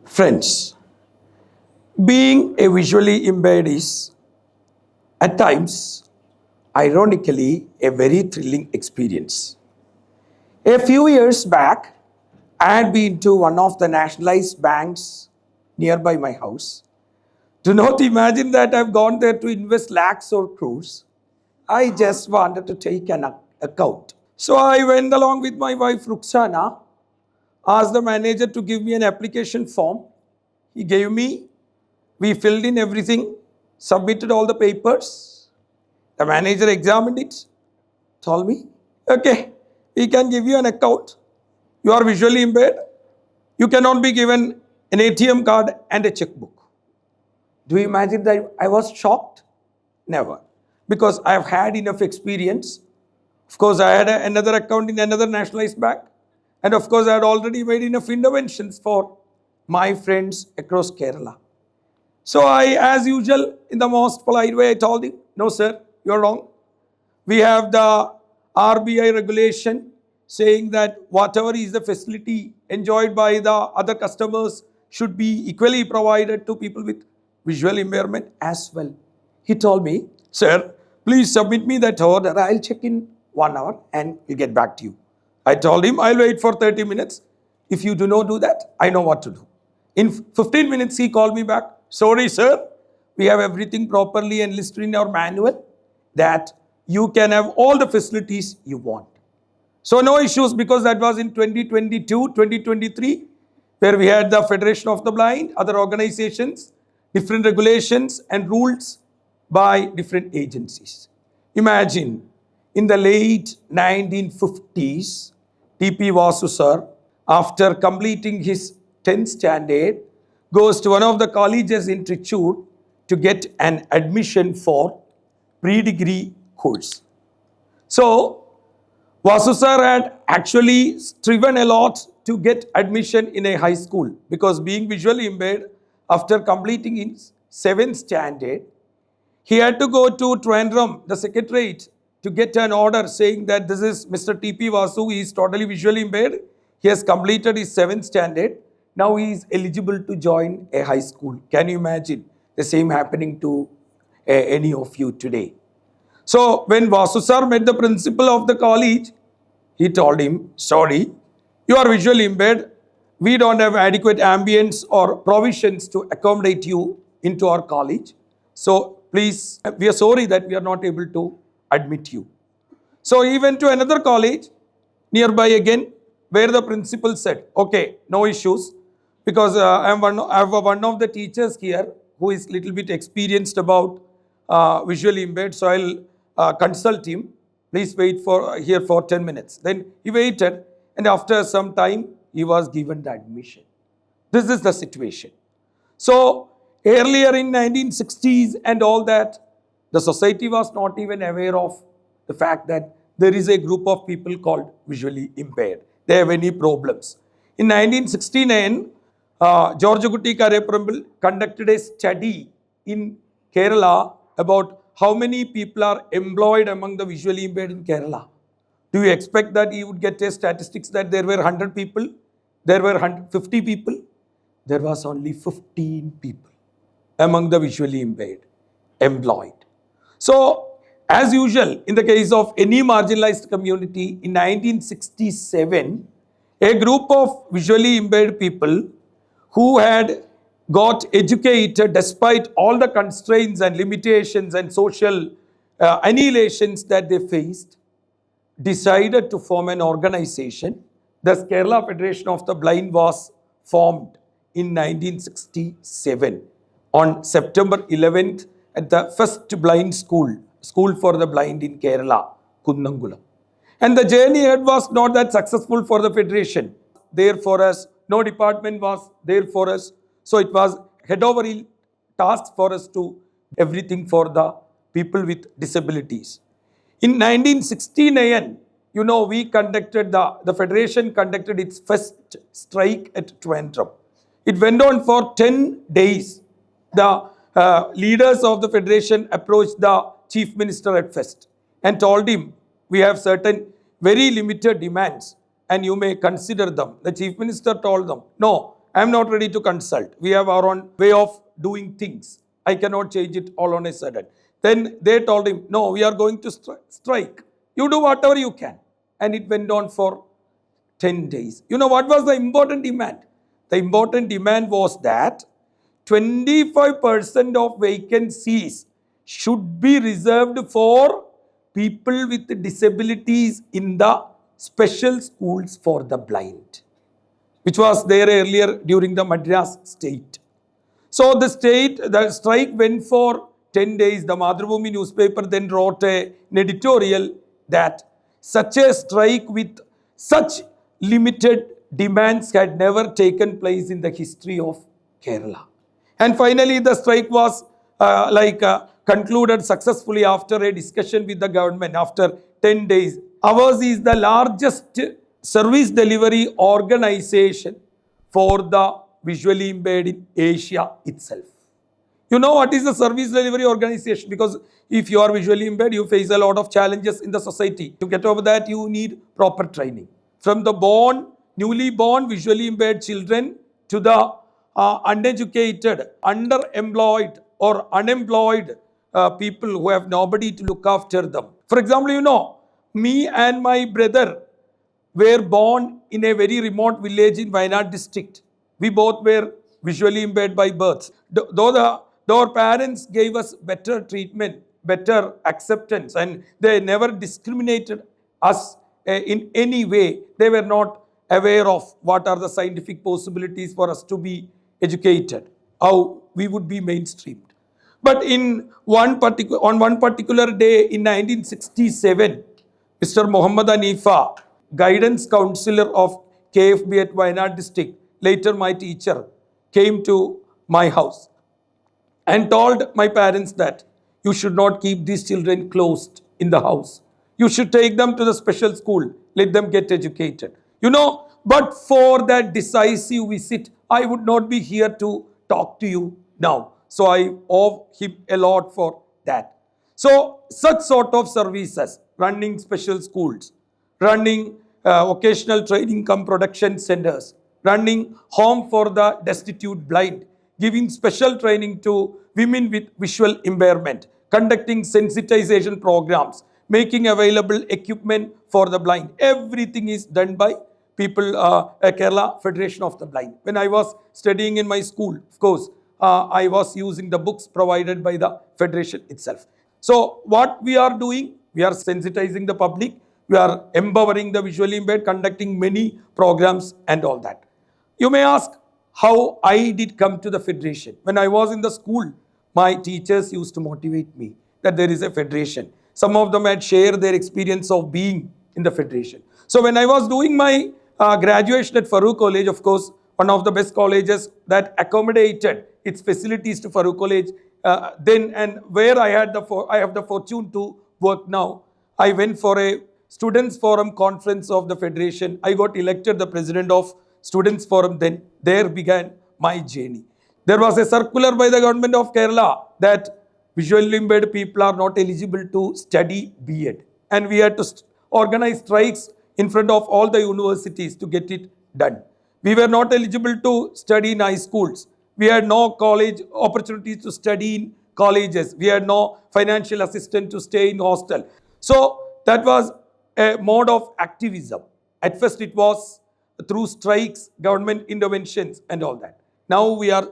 Friends, being a visually impaired is, at times, ironically, a very thrilling experience. A few years back, I had been to one of the nationalized banks nearby my house. Do not imagine that I've gone there to invest lakhs or crores. I just wanted to take an account. So I went along with my wife Ruxana, asked the manager to give me an application form. He gave me, we filled in everything, submitted all the papers. The manager examined it, told me, okay, we can give you an account. You are visually impaired. You cannot be given an ATM card and a checkbook. Do you imagine that I was shocked? Never. Because I have had enough experience. Of course, I had another account in another nationalized bank. And of course, I had already made enough interventions for my friends across Kerala. So I, as usual, in the most polite way, I told him, no, sir, you're wrong. We have the RBI regulation saying that whatever is the facility enjoyed by the other customers should be equally provided to people with visual impairment as well. He told me, sir, please submit me that order. I'll check in 1 hour and we'll get back to you. I told him, I'll wait for 30 minutes. If you do not do that, I know what to do. In 15 minutes, he called me back. Sorry, sir, we have everything properly enlisted in our manual that you can have all the facilities you want. So no issues, because that was in 2022, 2023, where we had the Federation of the Blind, other organizations, different regulations and rules by different agencies. Imagine, in the late 1950s, T.P. Vasu sir, after completing his 10th standard, goes to one of the colleges in Trichur to get an admission for pre-degree course. So, Vasu sir had actually striven a lot to get admission in a high school, because being visually impaired, after completing his 7th standard, he had to go to Trivandrum, the secretariat, to get an order saying that this is Mr. T.P. Vasu, he is totally visually impaired. He has completed his 7th standard. Now he is eligible to join a high school. Can you imagine the same happening to any of you today? So when Vasu sir met the principal of the college, he told him, sorry, you are visually impaired. We don't have adequate ambience or provisions to accommodate you into our college. So please, we are sorry that we are not able to admit you. So he went to another college nearby again, where the principal said, okay, no issues, because I have one of the teachers here who is little bit experienced about visually impaired, so I'll consult him. Please wait here for 10 minutes. Then he waited, and after some time, he was given the admission. This is the situation. So earlier in 1960s and all that, the society was not even aware of the fact that there is a group of people called visually impaired. They have any problems. In 1969, George Gutti Kareparambil conducted a study in Kerala about how many people are employed among the visually impaired in Kerala. Do you expect that he would get a statistics that there were 100 people? There were 50 people? There was only 15 people among the visually impaired employed. So, as usual, in the case of any marginalized community, in 1967, a group of visually impaired people who had got educated despite all the constraints and limitations and social annihilations that they faced, decided to form an organization. Thus, Kerala Federation of the Blind was formed in 1967 on September 11th at the first blind school for the blind in Kerala, Kunnangulam. And the journey ahead was not that successful for the federation. There for us, no department was there for us. So it was head over heel task for us to everything for the people with disabilities. In 1969, you know, we conducted the federation conducted its first strike at Trivandrum. It went on for 10 days. The leaders of the federation approached the chief minister at first and told him, we have certain very limited demands and you may consider them. The chief minister told them, no, I am not ready to consult. We have our own way of doing things. I cannot change it all on a sudden. Then they told him, no, we are going to strike. You do whatever you can. And it went on for 10 days. You know what was the important demand? The important demand was that 25% of vacancies should be reserved for people with disabilities in the special schools for the blind, which was there earlier during the Madras state. So the strike went for 10 days. The Madhubhumi newspaper then wrote an editorial that such a strike with such limited demands had never taken place in the history of Kerala. And finally, the strike was concluded successfully after a discussion with the government after 10 days. Ours is the largest service delivery organization for the visually impaired in Asia itself. You know what is the service delivery organization? Because if you are visually impaired, you face a lot of challenges in the society. To get over that, you need proper training. From the newly born visually impaired children to the uneducated, underemployed or unemployed people who have nobody to look after them. For example, you know, me and my brother were born in a very remote village in Wayanad district. We both were visually impaired by birth. Though our parents gave us better treatment, better acceptance, and they never discriminated us in any way. They were not aware of what are the scientific possibilities for us to be educated, how we would be mainstreamed. But on one particular day in 1967, Mr. Muhammad Hanifa, guidance counselor of KFB at Wayanad district, later my teacher, came to my house and told my parents that you should not keep these children closed in the house. You should take them to the special school, let them get educated. You know, but for that decisive visit, I would not be here to talk to you now. So I owe him a lot for that. So such sort of services, running special schools, running vocational training cum production centers, running home for the destitute blind, giving special training to women with visual impairment, conducting sensitization programs, making available equipment for the blind. Everything is done by people, Kerala Federation of the Blind. When I was studying in my school, of course, I was using the books provided by the Federation itself. So what we are doing, we are sensitizing the public, we are empowering the visually impaired, conducting many programs and all that. You may ask how I did come to the Federation. When I was in the school, my teachers used to motivate me that there is a Federation. Some of them had shared their experience of being in the Federation. So when I was doing my graduation at Farook College, of course, one of the best colleges that accommodated its facilities to Farook College, then and where I have the fortune to work now, I went for a Students Forum conference of the Federation. I got elected the president of Students Forum. Then there began my journey. There was a circular by the government of Kerala that visually impaired people are not eligible to study B.Ed. And we had to organize strikes in front of all the universities to get it done. We were not eligible to study in high schools. We had no college opportunities to study in colleges. We had no financial assistance to stay in hostel. So that was a mode of activism. At first it was through strikes, government interventions and all that. Now we are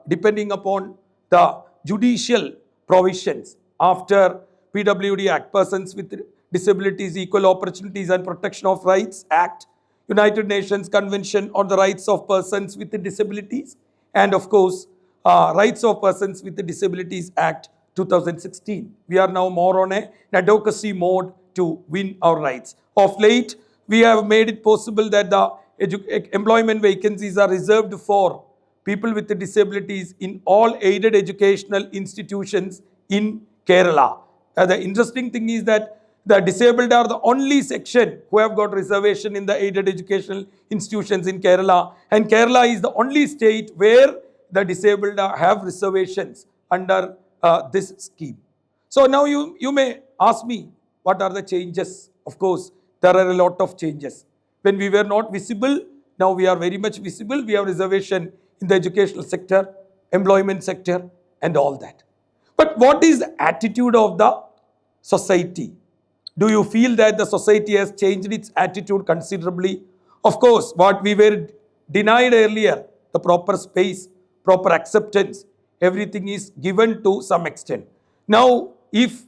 depending upon the judicial provisions after PWD Act, Persons with Disabilities, Equal Opportunities and Protection of Rights Act, United Nations Convention on the Rights of Persons with Disabilities, and of course, Rights of Persons with Disabilities Act 2016. We are now more on an advocacy mode to win our rights. Of late, we have made it possible that the employment vacancies are reserved for people with disabilities in all aided educational institutions in Kerala. The interesting thing is that the disabled are the only section who have got reservation in the aided educational institutions in Kerala. And Kerala is the only state where the disabled have reservations under this scheme. So now you may ask me, what are the changes? Of course, there are a lot of changes. When we were not visible, Now we are very much visible. We have reservation in the educational sector, employment sector, and all that. But what is the attitude of the society? Do you feel that the society has changed its attitude considerably? Of course, what we were denied earlier, the proper space, proper acceptance, everything is given to some extent. Now, if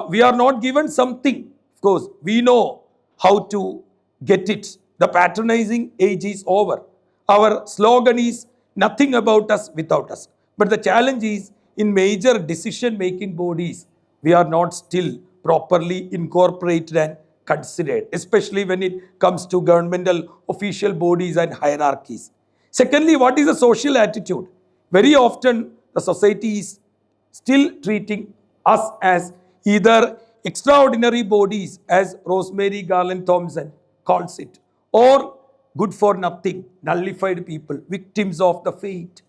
we are not given something, of course, we know how to get it. The patronizing age is over. Our slogan is nothing about us without us. But the challenge is in major decision-making bodies, we are not still properly incorporated and considered, especially when it comes to governmental official bodies and hierarchies. Secondly, what is the social attitude? Very often, the society is still treating us as either extraordinary bodies, as Rosemary Garland Thompson calls it, or good for nothing, nullified people, victims of the fate,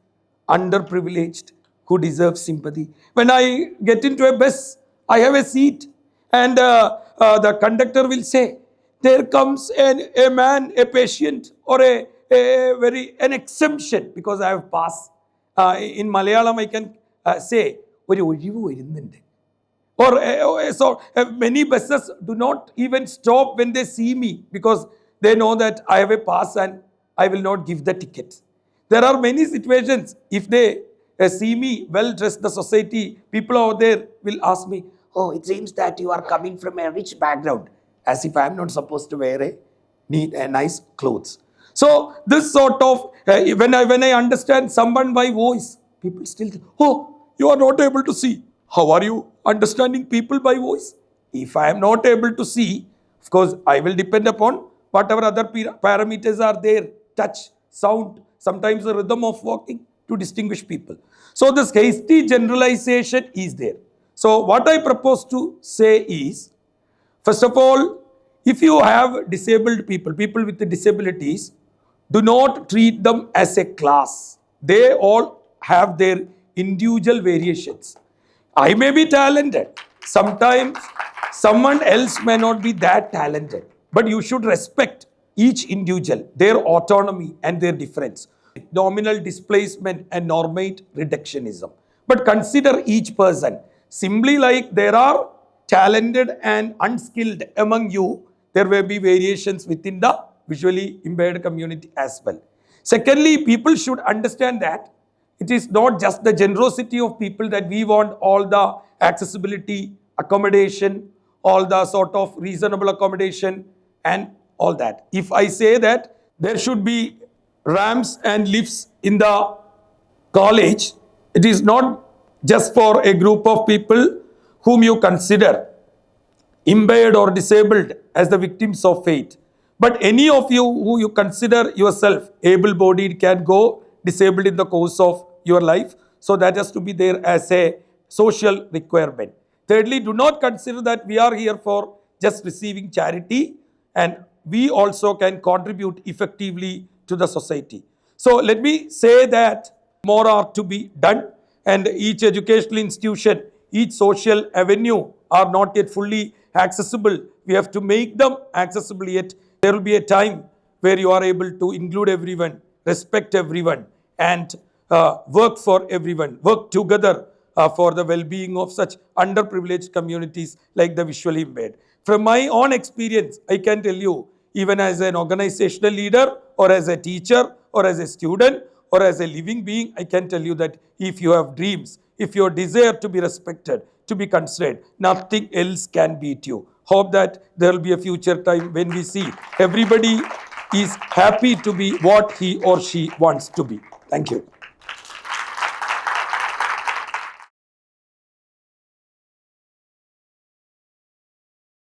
underprivileged, who deserve sympathy. When I get into a bus, I have a seat, and the conductor will say, there comes a man, a patient, or an exemption, because I have passed. In Malayalam, I can say, ഒരു ഒഴിവ് വരുന്നുണ്ട്. Or many buses do not even stop when they see me, because they know that I have a pass and I will not give the ticket. There are many situations. If they see me well dressed, the society, people over there will ask me, oh, it seems that you are coming from a rich background, as if I am not supposed to wear a nice clothes. So this sort of, when I understand someone by voice, people still think, oh, you are not able to see. How are you understanding people by voice? If I am not able to see, of course, I will depend upon whatever other parameters are there, touch, sound, sometimes the rhythm of walking, to distinguish people. So this hasty generalization is there. So what I propose to say is, first of all, if you have disabled people, people with disabilities, do not treat them as a class. They all have their individual variations. I may be talented. Sometimes someone else may not be that talented. But you should respect each individual, their autonomy and their difference. Nominal displacement and normate reductionism. But consider each person. Simply like there are talented and unskilled among you, there will be variations within the visually impaired community as well. Secondly, people should understand that it is not just the generosity of people that we want all the accessibility, accommodation, all the sort of reasonable accommodation and all that. If I say that there should be ramps and lifts in the college, it is not just for a group of people whom you consider impaired or disabled as the victims of fate. But any of you who you consider yourself able-bodied can go disabled in the course of your life. So that has to be there as a social requirement. Thirdly, do not consider that we are here for just receiving charity, and we also can contribute effectively to the society. So let me say that more are to be done, and each educational institution, each social avenue are not yet fully accessible. We have to make them accessible yet. There will be a time where you are able to include everyone, respect everyone, and work for everyone, work together for the well-being of such underprivileged communities like the visually impaired. From my own experience, I can tell you, even as an organizational leader or as a teacher or as a student or as a living being, I can tell you that if you have dreams, if you desire to be respected, to be considered, nothing else can beat you. Hope that there will be a future time when we see everybody is happy to be what he or she wants to be. Thank you.